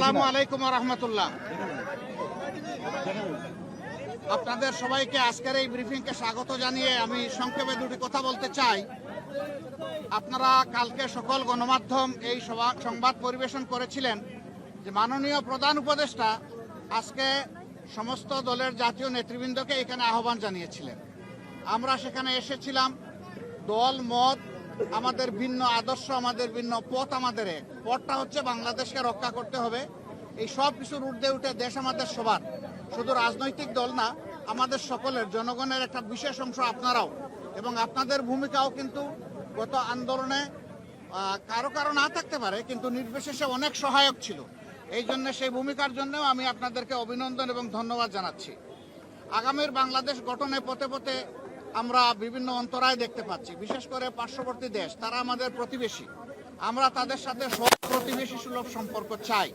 আসসালামু আলাইকুম ওয়া রাহমাতুল্লাহ। আপনাদের সবাইকে আজকের এই ব্রিফিংকে স্বাগত জানিয়ে আমি সংক্ষেপে দুটি কথা বলতে চাই। আপনারা কালকে সকল গণমাধ্যম এই সংবাদ পরিবেশন করেছিলেন যে মাননীয় প্রধান উপদেষ্টা আজকে সমস্ত দলের জাতীয় নেতৃবৃন্দকে এখানে আহ্বান জানিয়েছিলেন। আমরা সেখানে এসেছিলাম। দল মত আমাদের ভিন্ন, আদর্শ আমাদের ভিন্ন, পথ আমাদের এক। পথটা হচ্ছে বাংলাদেশকে রক্ষা করতে হবে। এই সব কিছুর ঊর্ধ্বে উঠে দেশ আমাদের সবার, শুধু রাজনৈতিক দল না, আমাদের সকলের, জনগণের একটা বিশেষ অংশ আপনারাও, এবং আপনাদের ভূমিকাও কিন্তু গত আন্দোলনে কারো কারো না থাকতে পারে, কিন্তু নির্বিশেষে অনেক সহায়ক ছিল। এই জন্য সেই ভূমিকার জন্যও আমি আপনাদেরকে অভিনন্দন এবং ধন্যবাদ জানাচ্ছি। আগামীর বাংলাদেশ গঠনে পথে পথে আমরা বিভিন্ন অন্তরায় দেখতে পাচ্ছি, বিশেষ করে পার্শ্ববর্তী দেশ, তারা আমাদের প্রতিবেশী। আমরা তাদের সাথে সব প্রতিবেশী সুলভ সম্পর্ক চাই,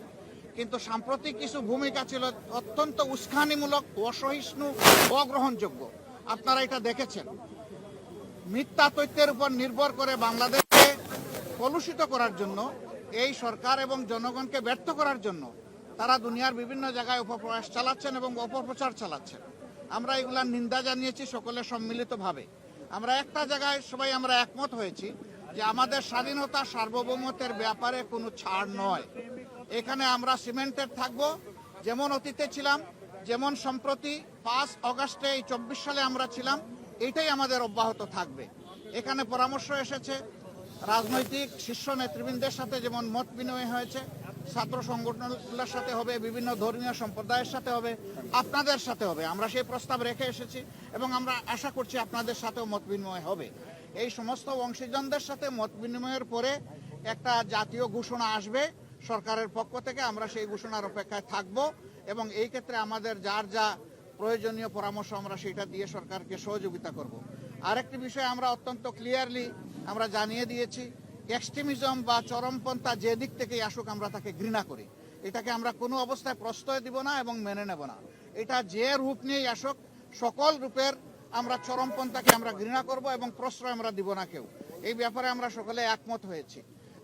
কিন্তু সাম্প্রতিক কিছু ভূমিকা ছিল অত্যন্ত উস্কানিমূলক, অসহিষ্ণু, অগ্রহণযোগ্য। আপনারা এটা দেখেছেন। মিথ্যা তথ্যের উপর নির্ভর করে বাংলাদেশকে কলুষিত করার জন্য, এই সরকার এবং জনগণকে ব্যর্থ করার জন্য তারা দুনিয়ার বিভিন্ন জায়গায় অপপ্রয়াস চালাচ্ছেন এবং অপপ্রচার চালাচ্ছেন। আমরা এগুলার নিন্দা জানিয়েছি সকলে সম্মিলিতভাবে। আমরা একটা জায়গায় সবাই আমরা একমত হয়েছি যে আমাদের স্বাধীনতা সার্বভৌমত্বের ব্যাপারে কোনো ছাড় নয়। এখানে আমরা সিমেন্টেড থাকবো, যেমন অতীতে ছিলাম, যেমন সম্প্রতি 5 আগস্টে এই 24 সালে আমরা ছিলাম, এটাই আমাদের অব্যাহত থাকবে। এখানে পরামর্শ এসেছে রাজনৈতিক শীর্ষ নেতৃবৃন্দের সাথে, যেমন মত বিনিময় হয়েছে, ছাত্র সংগঠনগুলোর সাথে হবে, বিভিন্ন ধর্মীয় সম্প্রদায়ের সাথে হবে, আপনাদের সাথে হবে। আমরা সেই প্রস্তাব রেখে এসেছি এবং আমরা আশা করছি আপনাদের সাথেও মত বিনিময় হবে। এই সমস্ত অংশীজনদের সাথে মত বিনিময়ের পরে একটা জাতীয় ঘোষণা আসবে সরকারের পক্ষ থেকে। আমরা সেই ঘোষণার অপেক্ষায় থাকব এবং এই ক্ষেত্রে আমাদের যার যা প্রয়োজনীয় পরামর্শ আমরা সেটা দিয়ে সরকারকে সহযোগিতা করব। আরেকটি বিষয় আমরা অত্যন্ত ক্লিয়ারলি আমরা জানিয়ে দিয়েছি, এক্সট্রিমিজম বা চরমপন্থা যে দিক থেকেই আসুক আমরা তাকে ঘৃণা করি। এটাকে আমরা কোনো অবস্থায় প্রশ্রয় দিব না এবং মেনে নেব না। এটা যে রূপ নিয়েই আসুক, সকল রূপের আমরা চরমপন্থাকে আমরা ঘৃণা করব এবং প্রশ্রয় আমরা দিব না কেউ। এই ব্যাপারে আমরা সকলে একমত হয়েছি।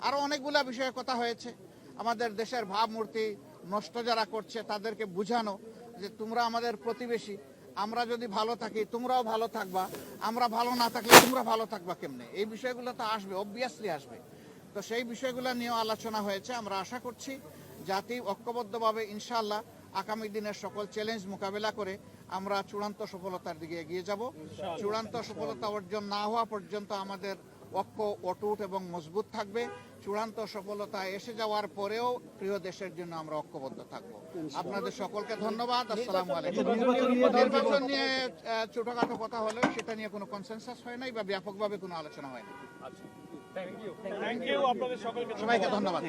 আরও অনেকগুলা বিষয়ে কথা হয়েছে। আমাদের দেশের ভাবমূর্তি নষ্ট যারা করছে তাদেরকে বুঝানো যে তোমরা আমাদের প্রতিবেশী, আমরা যদি ভালো থাকি তোমরাও ভালো থাকবা, আমরা ভালো না থাকলে তোমরা ভালো থাকবা কেমনে। এই বিষয়গুলো তো আসবে, অবভিয়াসলি আসবে। তো সেই বিষয়গুলো নিয়েও আলোচনা হয়েছে। আমরা আশা করছি জাতি ঐক্যবদ্ধভাবে ইনশাআল্লাহ আগামী দিনের সকল চ্যালেঞ্জ মোকাবেলা করে আমরা চূড়ান্ত সফলতার দিকে এগিয়ে যাব। চূড়ান্ত সফলতা অর্জন না হওয়া পর্যন্ত আমাদের ঐক্য অটুট এবং মজবুত থাকবে। চূড়ান্ত সফলতা এসে যাওয়ার পরেও প্রিয় দেশের জন্য আমরা ঐক্যবদ্ধ থাকব। আপনাদের সকলকে ধন্যবাদ। আসসালামু আলাইকুম। নির্বাচন নিয়ে ছোটখাটো কথা হলেও সেটা নিয়ে কোনো কনসেনসাস হয় নাই বা ব্যাপকভাবে কোনো আলোচনা হয় না। সবাইকে ধন্যবাদ।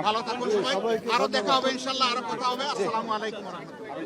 ভালো থাকুন সবাই। আরো দেখা হবে ইনশাল্লাহ, আরো কথা হবে। আসসালামু আলাইকুম ওয়া রাহমাতুল্লাহ।